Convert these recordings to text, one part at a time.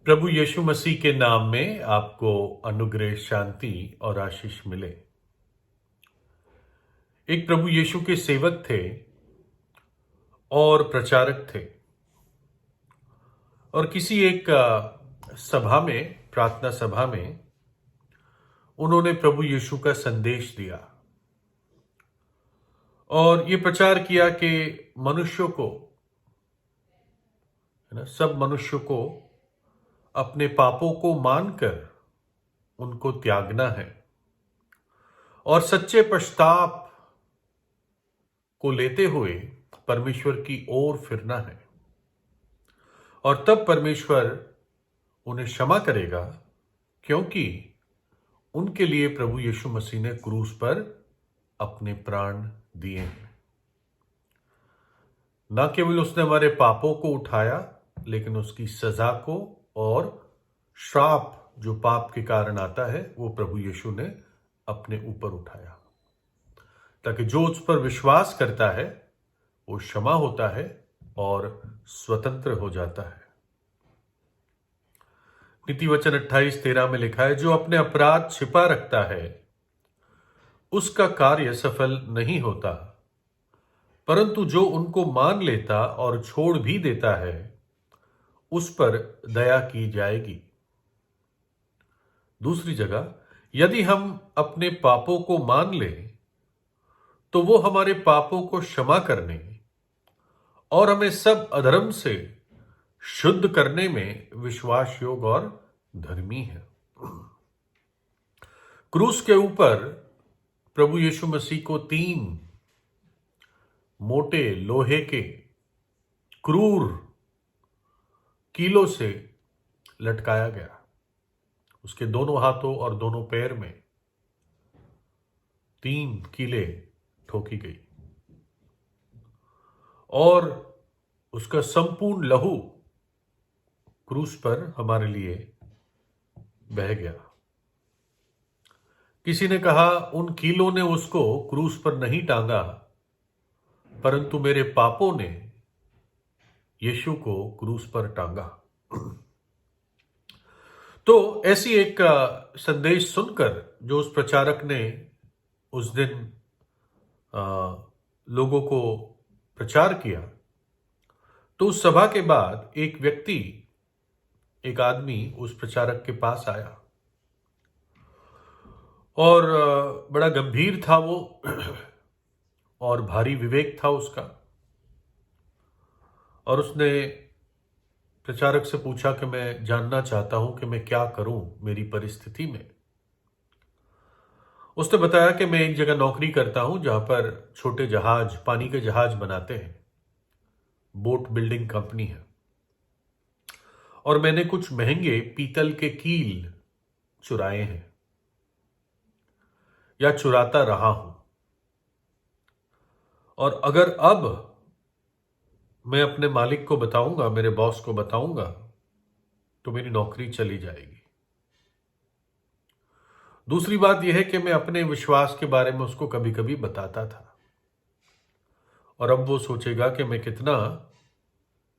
प्रभु यीशु मसीह के नाम में आपको अनुग्रह, शांति और आशीष मिले। एक प्रभु यीशु के सेवक थे और प्रचारक थे और किसी एक सभा में, प्रार्थना सभा में, उन्होंने प्रभु यीशु का संदेश दिया और ये प्रचार किया कि मनुष्यों को, है ना, सब मनुष्यों को अपने पापों को मानकर उनको त्यागना है और सच्चे पश्चाताप को लेते हुए परमेश्वर की ओर फिरना है और तब परमेश्वर उन्हें क्षमा करेगा, क्योंकि उनके लिए प्रभु यीशु मसीह ने क्रूस पर अपने प्राण दिए हैं। न केवल उसने हमारे पापों को उठाया, लेकिन उसकी सजा को और श्राप जो पाप के कारण आता है वो प्रभु यीशु ने अपने ऊपर उठाया, ताकि जो उस पर विश्वास करता है वो क्षमा होता है और स्वतंत्र हो जाता है। नीति वचन 28:13 में लिखा है, जो अपने अपराध छिपा रखता है उसका कार्य सफल नहीं होता, परंतु जो उनको मान लेता और छोड़ भी देता है उस पर दया की जाएगी। दूसरी जगह, यदि हम अपने पापों को मान लें तो वो हमारे पापों को क्षमा करने और हमें सब अधर्म से शुद्ध करने में विश्वास योग्य और धर्मी है। क्रूस के ऊपर प्रभु यीशु मसीह को 3 मोटे लोहे के क्रूर कीलों से लटकाया गया। उसके दोनों हाथों और दोनों पैर में 3 कीलें ठोकी गई और उसका संपूर्ण लहू क्रूस पर हमारे लिए बह गया। किसी ने कहा, उन कीलों ने उसको क्रूस पर नहीं टांगा, परंतु मेरे पापों ने यीशु को क्रूस पर टांगा। तो ऐसी एक संदेश सुनकर जो उस प्रचारक ने उस दिन लोगों को प्रचार किया, तो उस सभा के बाद एक आदमी उस प्रचारक के पास आया और बड़ा गंभीर था वो और भारी विवेक था उसका, और उसने प्रचारक से पूछा कि मैं जानना चाहता हूं कि मैं क्या करूं मेरी परिस्थिति में। उसने बताया कि मैं एक जगह नौकरी करता हूं जहां पर छोटे जहाज, पानी के जहाज बनाते हैं, बोट बिल्डिंग कंपनी है, और मैंने कुछ महंगे पीतल के कील चुराए हैं या चुराता रहा हूं, और अगर अब मैं अपने मालिक को बताऊंगा, मेरे बॉस को बताऊंगा, तो मेरी नौकरी चली जाएगी। दूसरी बात यह है कि मैं अपने विश्वास के बारे में उसको कभी कभी बताता था, और अब वो सोचेगा कि मैं कितना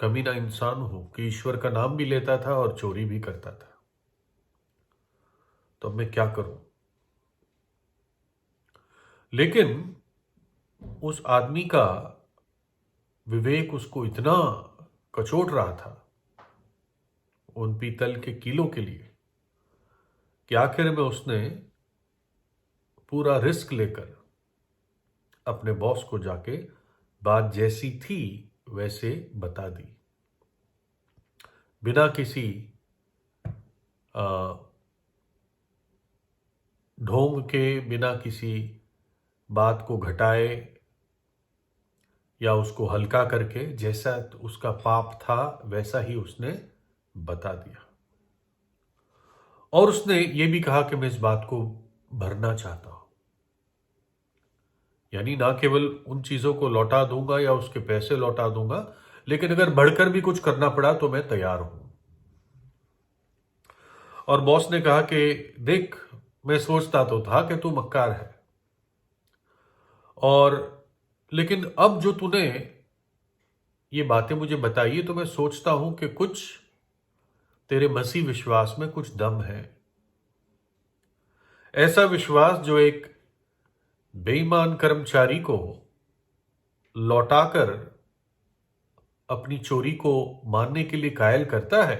कमीना इंसान हूं कि ईश्वर का नाम भी लेता था और चोरी भी करता था। तो अब मैं क्या करूं? लेकिन उस आदमी का विवेक उसको इतना कचोट रहा था उन पीतल के कीलों के लिए कि आखिर में उसने पूरा रिस्क लेकर अपने बॉस को जाके बात जैसी थी वैसे बता दी, बिना किसी ढोंग के, बिना किसी बात को घटाए या उसको हल्का करके। जैसा उसका पाप था वैसा ही उसने बता दिया, और उसने ये भी कहा कि मैं इस बात को भरना चाहता हूं, यानी ना केवल उन चीजों को लौटा दूंगा या उसके पैसे लौटा दूंगा, लेकिन अगर बढ़कर भी कुछ करना पड़ा तो मैं तैयार हूं। और बॉस ने कहा कि देख, मैं सोचता तो था कि तू मक्कार है, और लेकिन अब जो तूने ये बातें मुझे बताई है तो मैं सोचता हूं कि कुछ तेरे मसीह विश्वास में कुछ दम है। ऐसा विश्वास जो एक बेईमान कर्मचारी को लौटाकर अपनी चोरी को मानने के लिए कायल करता है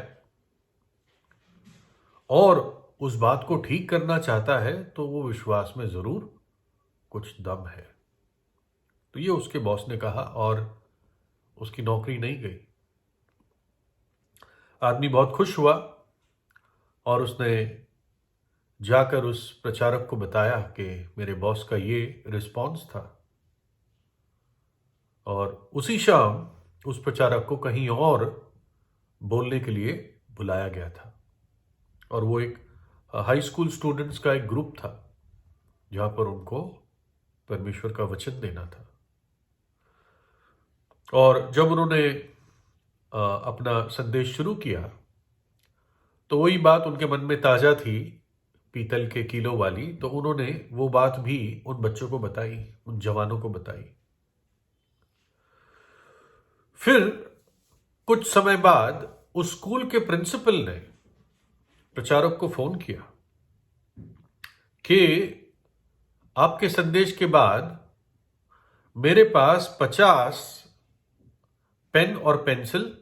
और उस बात को ठीक करना चाहता है, तो वो विश्वास में जरूर कुछ दम है। तो ये उसके बॉस ने कहा और उसकी नौकरी नहीं गई। आदमी बहुत खुश हुआ और उसने जाकर उस प्रचारक को बताया कि मेरे बॉस का ये रिस्पॉन्स था। और उसी शाम उस प्रचारक को कहीं और बोलने के लिए बुलाया गया था, और वो एक हाई स्कूल स्टूडेंट्स का एक ग्रुप था जहां पर उनको परमेश्वर का वचन देना था। और जब उन्होंने अपना संदेश शुरू किया तो वही बात उनके मन में ताजा थी, पीतल के कीलों वाली। तो उन्होंने वो बात भी उन बच्चों को बताई, उन जवानों को बताई। फिर कुछ समय बाद उस स्कूल के प्रिंसिपल ने प्रचारक को फोन किया कि आपके संदेश के बाद मेरे पास 50 पेन और पेंसिल,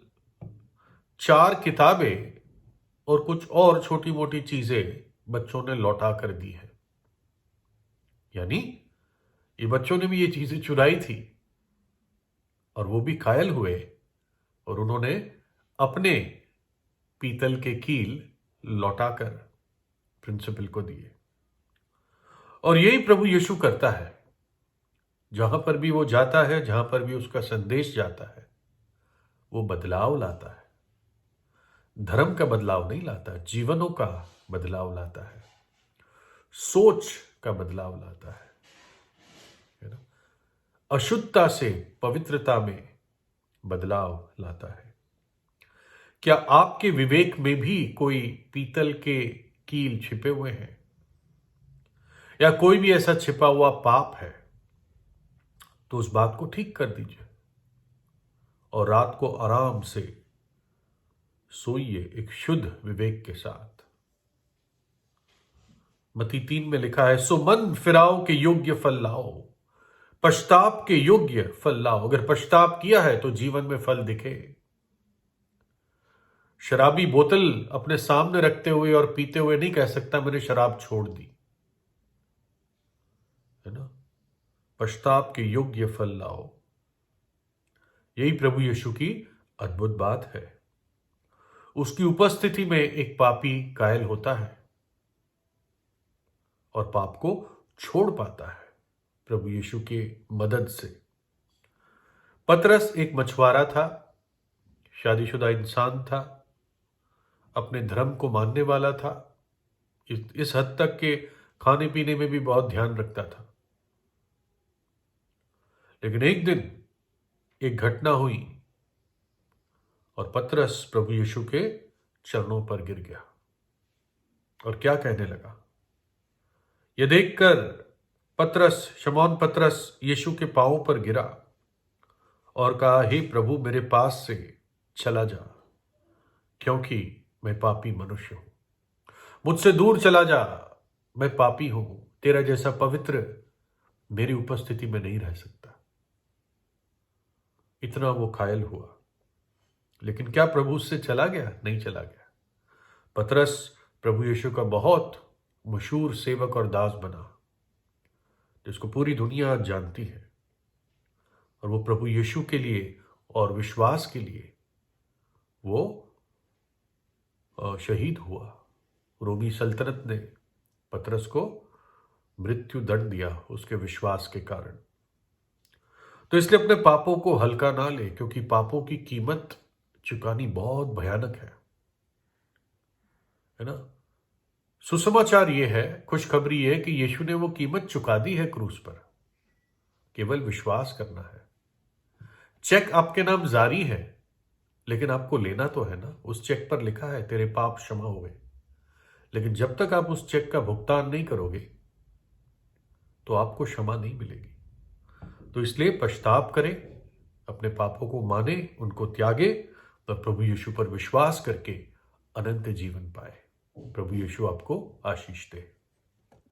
4 किताबें और कुछ और छोटी मोटी चीजें बच्चों ने लौटा कर दी है। यानी ये बच्चों ने भी ये चीजें चुराई थी और वो भी कायल हुए, और उन्होंने अपने पीतल के कील लौटाकर प्रिंसिपल को दिए। और यही प्रभु यीशु करता है। जहां पर भी वो जाता है, जहां पर भी उसका संदेश जाता है, वो बदलाव लाता है। धर्म का बदलाव नहीं लाता, जीवनों का बदलाव लाता है, सोच का बदलाव लाता है ना? अशुद्धता से पवित्रता में बदलाव लाता है। क्या आपके विवेक में भी कोई पीतल के कील छिपे हुए हैं, या कोई भी ऐसा छिपा हुआ पाप है? तो उस बात को ठीक कर दीजिए और रात को आराम से सोइए एक शुद्ध विवेक के साथ। मत्ती 3 में लिखा है, सो मन फिराओ के योग्य फल लाओ, पश्चाताप के योग्य फल लाओ। अगर पश्चाताप किया है तो जीवन में फल दिखे। शराबी बोतल अपने सामने रखते हुए और पीते हुए नहीं कह सकता मैंने शराब छोड़ दी, है ना? पश्चाताप के योग्य फल लाओ। यही प्रभु यीशु की अद्भुत बात है। उसकी उपस्थिति में एक पापी कायल होता है और पाप को छोड़ पाता है प्रभु यीशु की मदद से। पतरस एक मछुआरा था, शादीशुदा इंसान था, अपने धर्म को मानने वाला था, इस हद तक के खाने पीने में भी बहुत ध्यान रखता था। लेकिन एक दिन एक घटना हुई और पतरस प्रभु यीशु के चरणों पर गिर गया और क्या कहने लगा। यह देखकर शमौन पतरस यीशु के पांवों पर गिरा और कहा, हे प्रभु मेरे पास से चला जा, क्योंकि मैं पापी मनुष्य हूं। मुझसे दूर चला जा, मैं पापी हूं। तेरा जैसा पवित्र मेरी उपस्थिति में नहीं रह सकता। इतना वो घायल हुआ। लेकिन क्या प्रभु उससे चला गया? नहीं चला गया। पतरस प्रभु यीशु का बहुत मशहूर सेवक और दास बना, जिसको पूरी दुनिया आज जानती है। और वो प्रभु यीशु के लिए और विश्वास के लिए वो शहीद हुआ। रोमी सल्तनत ने पतरस को मृत्यु दंड दिया उसके विश्वास के कारण। तो इसलिए अपने पापों को हल्का ना ले, क्योंकि पापों की कीमत चुकानी बहुत भयानक है ना? सुसमाचार ये है, खुशखबरी ये है कि यीशु ने वो कीमत चुका दी है क्रूस पर। केवल विश्वास करना है। चेक आपके नाम जारी है, लेकिन आपको लेना तो है ना। उस चेक पर लिखा है तेरे पाप क्षमा हुए, लेकिन जब तक आप उस चेक का भुगतान नहीं करोगे तो आपको क्षमा नहीं मिलेगी। तो इसलिए पश्चाताप करें, अपने पापों को माने, उनको त्यागे और प्रभु यीशु पर विश्वास करके अनंत जीवन पाए। प्रभु यीशु आपको आशीष दे।